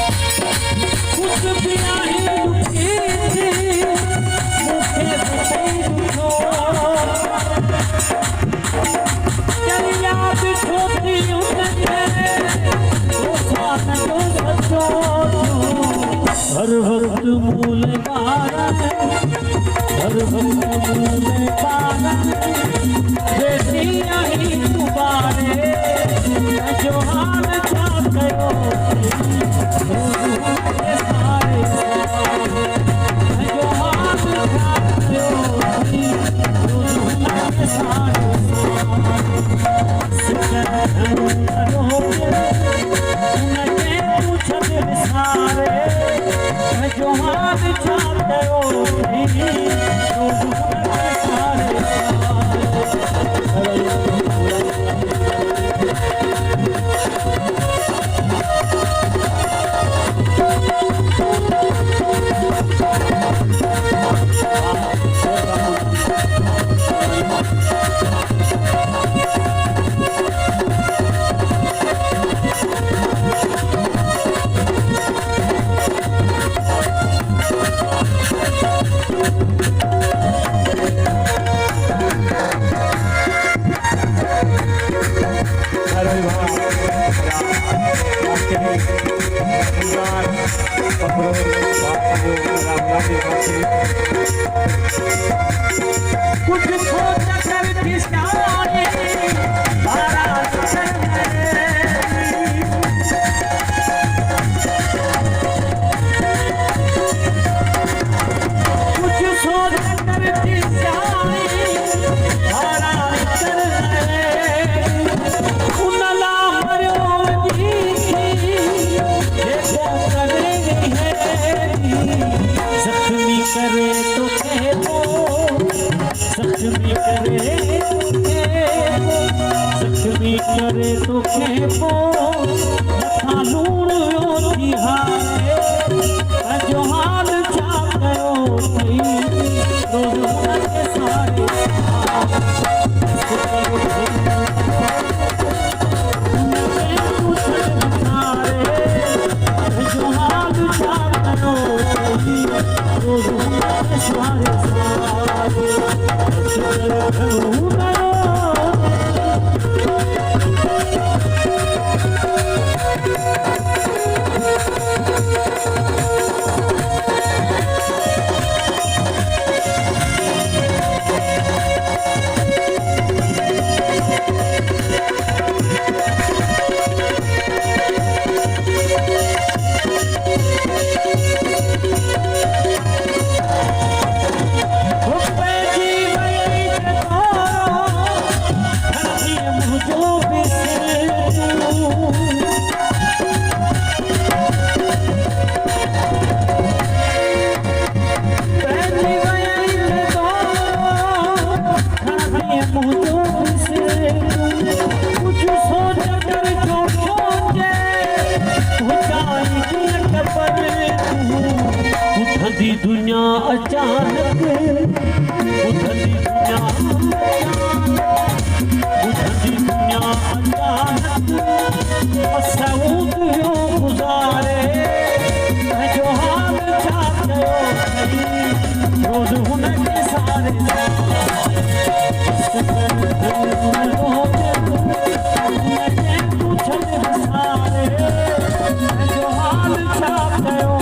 कुछ भी नहीं रुकी थी मुझे तो चल याद छोटी उनके तो साथ तो सचो हर वक्त मूल कारण हर वक्त मूल कारण बेटी आई तुम्हारे जो हाल चाहते हो सारे जो हाल चाहते हो सारे जो हाल चाहते हो कुछ सोच कर किसाने कुछ सोच कर किसाने उनला मरो जी देखो करेगी है जख्मी करे तो कहतो जख्मी करे तो खेपो लूण थी हारे जो हाल छा कयो रोज़ के सारे जो हाल छा कयो रोज़ के सारे उठंदी दुनिया अचानक उठंदी दुनिया अचानक सऊद यो गुजारे जो हाल चाहते हो रोज उनके सारे जो हाल चाहते हो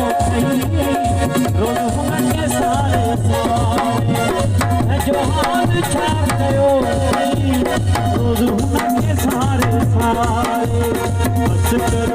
रोज उनके सारे जो हाल चाहते हो रोज उनके सारे बस कर